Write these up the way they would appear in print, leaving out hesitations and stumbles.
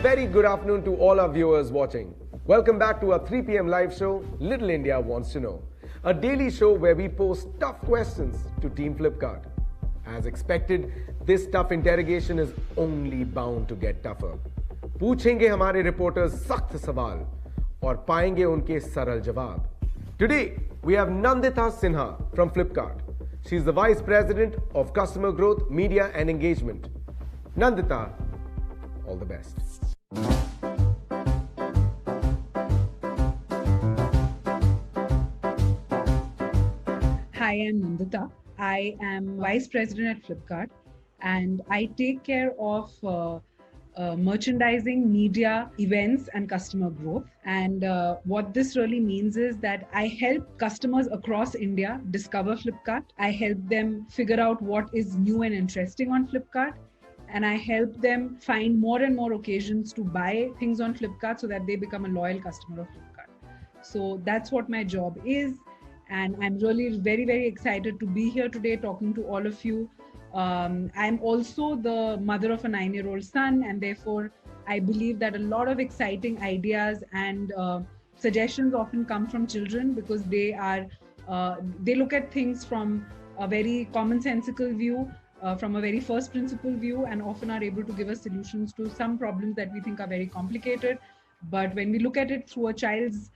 very good afternoon to all our viewers watching. Welcome back to our 3 p.m. live show, Little India Wants to Know, a daily show where we pose tough questions to Team Flipkart. As expected, this tough interrogation is only bound to get tougher. पूछेंगे हमारे reporters सख्त सवाल और पाएंगे उनके सरल जवाब. Today, we have Nandita Sinha from Flipkart. She is the Vice President of Customer Growth, Media and Engagement. Nandita, all the best. Hi, I'm Nandita. I am Vice President at Flipkart and I take care of merchandising, media, events, and customer growth. And what this really means is that I help customers across India discover Flipkart. I help them figure out what is new and interesting on Flipkart. And I help them find more and more occasions to buy things on Flipkart so that they become a loyal customer of Flipkart. So that's what my job is. And I'm really very, very excited to be here today talking to all of you. I'm also the mother of a 9-year-old son, and therefore I believe that a lot of exciting ideas and suggestions often come from children because they look at things from a very commonsensical view, from a very first principle view, and often are able to give us solutions to some problems that we think are very complicated. But when we look at it through a child's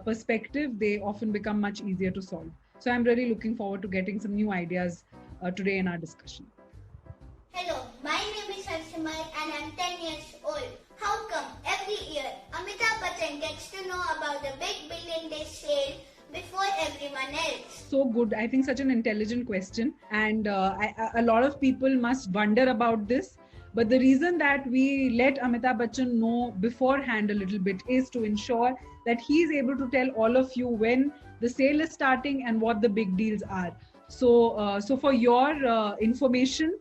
perspective, they often become much easier to solve. So I'm really looking forward to getting some new ideas today in our discussion. Hello, my name is Harshima and I'm 10 years old. How come every year Amitabh Bachchan gets to know about the big billion day sale before everyone else? So good. I think such an intelligent question, and a lot of people must wonder about this. But the reason that we let Amitabh Bachchan know beforehand a little bit is to ensure that he is able to tell all of you when the sale is starting and what the big deals are. So for your information,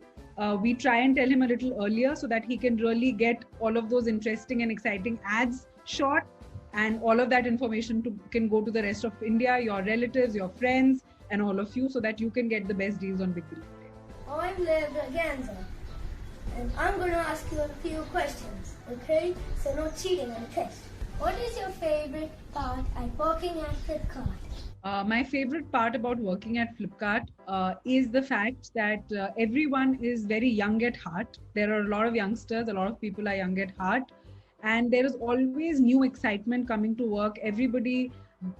we try and tell him a little earlier so that he can really get all of those interesting and exciting ads shot, and all of that information can go to the rest of India, your relatives, your friends, and all of you, so that you can get the best deals on Big Billion Day. I'm Lev Braganza, and I'm going to ask you a few questions, okay? So no cheating on the test. What is your favorite part at working at Flipkart? My favorite part about working at Flipkart is the fact that everyone is very young at heart. There are a lot of youngsters, a lot of people are young at heart, and there is always new excitement coming to work. Everybody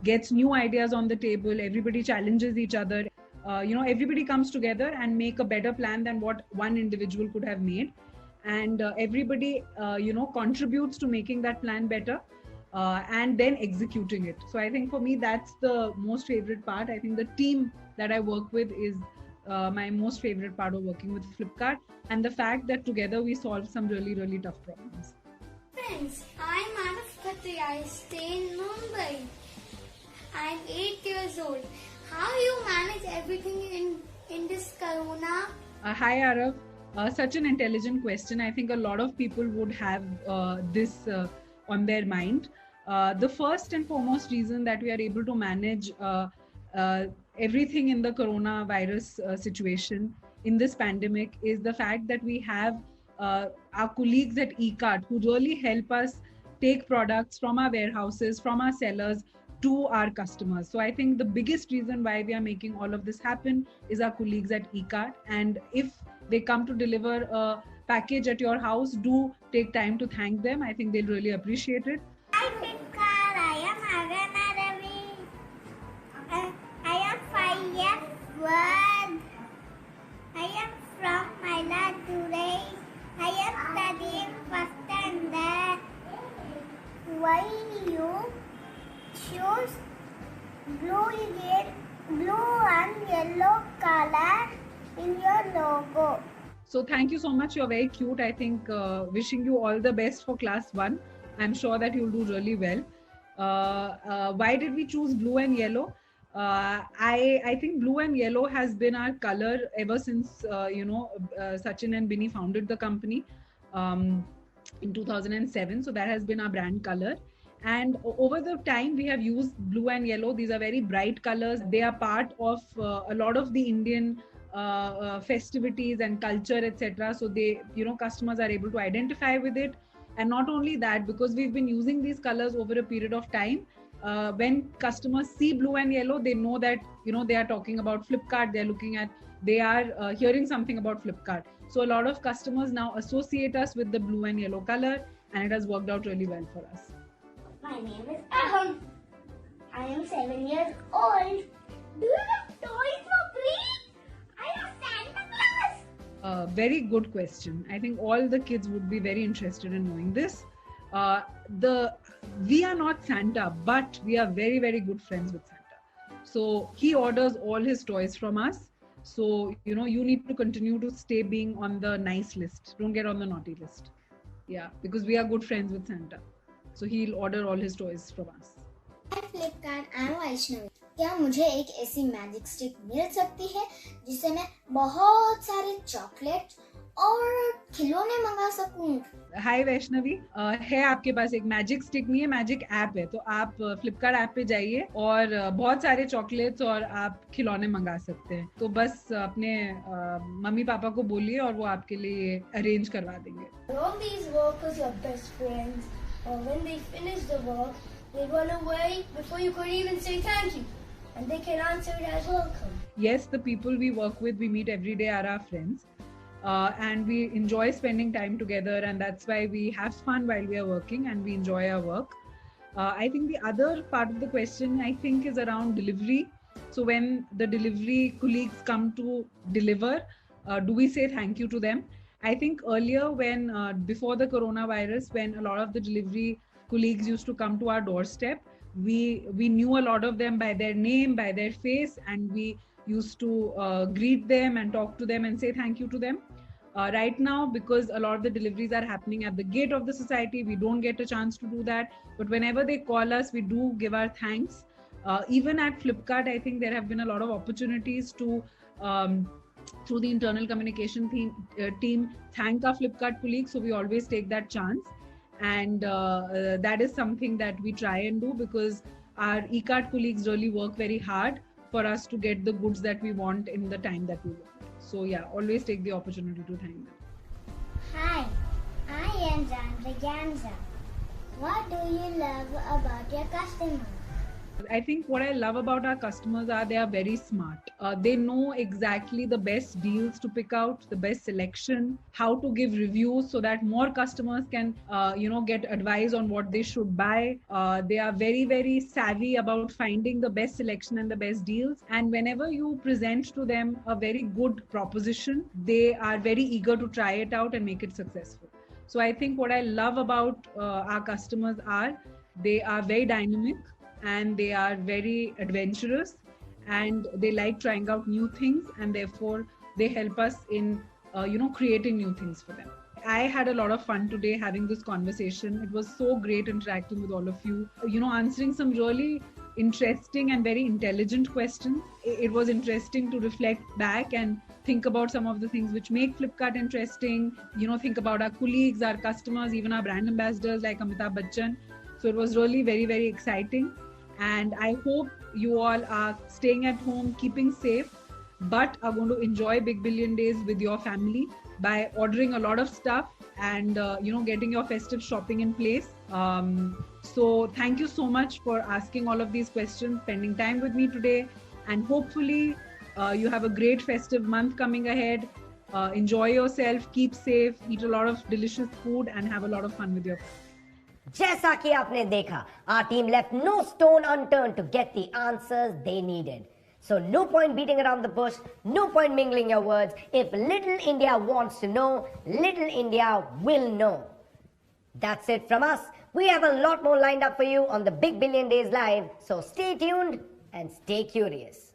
gets new ideas on the table, everybody challenges each other. Everybody comes together and make a better plan than what one individual could have made. And everybody, contributes to making that plan better. And then executing it. So I think for me, that's the most favorite part. I think the team that I work with is my most favorite part of working with Flipkart, and the fact that together we solve some really, really tough problems. Friends, I'm Araf Khatri. I stay in Mumbai. I'm 8 years old. How you manage everything in this corona? Hi Araf. Such an intelligent question. I think a lot of people would have this on their mind. The first and foremost reason that we are able to manage everything in the coronavirus situation in this pandemic is the fact that we have our colleagues at eCart who really help us take products from our warehouses, from our sellers to our customers. So I think the biggest reason why we are making all of this happen is our colleagues at eCart. And if they come to deliver a package at your house, do take time to thank them. I think they'll really appreciate it. Hi Flipkart, I am Agana Ravi. I am 5 years old. I am from Mayiladuthurai. I am studying first standard. Why you choose blue and yellow color in your logo? So thank you so much. You're very cute. I think wishing you all the best for class 1. I'm sure that you'll do really well. Why did we choose blue and yellow? I think blue and yellow has been our color ever since Sachin and Binny founded the company in 2007. So that has been our brand color. And over the time we have used blue and yellow. These are very bright colors. They are part of a lot of the Indian festivities and culture, etc. So they, customers are able to identify with it. And not only that, because we've been using these colors over a period of time, when customers see blue and yellow, they know that, they are talking about Flipkart. They are hearing something about Flipkart. So a lot of customers now associate us with the blue and yellow color, and it has worked out really well for us. My name is Aham. I am 7 years old. Do you have toys for free? I have Santa Claus. Very good question. I think all the kids would be very interested in knowing this. We are not Santa, but we are very, very good friends with Santa. So he orders all his toys from us. So, you need to continue to stay being on the nice list. Don't get on the naughty list. Yeah, because we are good friends with Santa. So he'll order all his toys from us. Hi Flipkart, I am Vaishnavi. क्या मुझे एक ऐसी magic stick मिल सकती है जिससे मैं बहुत सारे चॉकलेट और खिलौने मंगा सकूं? हाय वैष्णवी, है आपके पास एक मैजिक स्टिक नहीं है, मैजिक ऐप है। तो आप फ्लिपकार्ट ऐप पे जाइए और बहुत सारे चॉकलेट्स और आप खिलौने मंगा सकते हैं। तो बस अपने मम्मी पापा को बोलिए और वो आपके लिए अरेंज करवा देंगे। All these workers are best friends. When they finish the work, they run away before you could even say thank you. And they can answer it as welcome. Yes, the people we work with, we meet every day, are our friends. And we enjoy spending time together, and that's why we have fun while we are working and we enjoy our work. I think the other part of the question, I think, is around delivery. So when the delivery colleagues come to deliver, do we say thank you to them? I think earlier when, before the coronavirus, when a lot of the delivery colleagues used to come to our doorstep, we knew a lot of them by their name, by their face, and we used to greet them and talk to them and say thank you to them. Right now, because a lot of the deliveries are happening at the gate of the society, we don't get a chance to do that. But whenever they call us, we do give our thanks. Even at Flipkart, I think there have been a lot of opportunities to, through the internal communication team, thank our Flipkart colleagues. So we always take that chance. And that is something that we try and do, because our e-cart colleagues really work very hard for us to get the goods that we want in the time that we want. So yeah, always take the opportunity to thank them. Hi, I am Janvi Gamza. What do you love about your customers? I think what I love about our customers are they are very smart. They know exactly the best deals to pick out, the best selection, how to give reviews so that more customers can, get advice on what they should buy. They are very, very savvy about finding the best selection and the best deals. And whenever you present to them a very good proposition, they are very eager to try it out and make it successful. So I think what I love about our customers are they are very dynamic, and they are very adventurous, and they like trying out new things, and therefore they help us in creating new things for them. I had a lot of fun today having this conversation. It was so great interacting with all of you, answering some really interesting and very intelligent questions. It was interesting to reflect back and think about some of the things which make Flipkart interesting, think about our colleagues, our customers, even our brand ambassadors like Amitabh Bachchan. So it was really very, very exciting. And I hope you all are staying at home, keeping safe, but are going to enjoy Big Billion Days with your family by ordering a lot of stuff and, getting your festive shopping in place. So thank you so much for asking all of these questions, spending time with me today. And hopefully you have a great festive month coming ahead. Enjoy yourself, keep safe, eat a lot of delicious food, and have a lot of fun with your family. जैसा कि आपने देखा, our team left no stone unturned to get the answers they needed. So no point beating around the bush, no point mingling your words. If Little India wants to know, Little India will know. That's it from us. We have a lot more lined up for you on the Big Billion Days Live, so stay tuned and stay curious.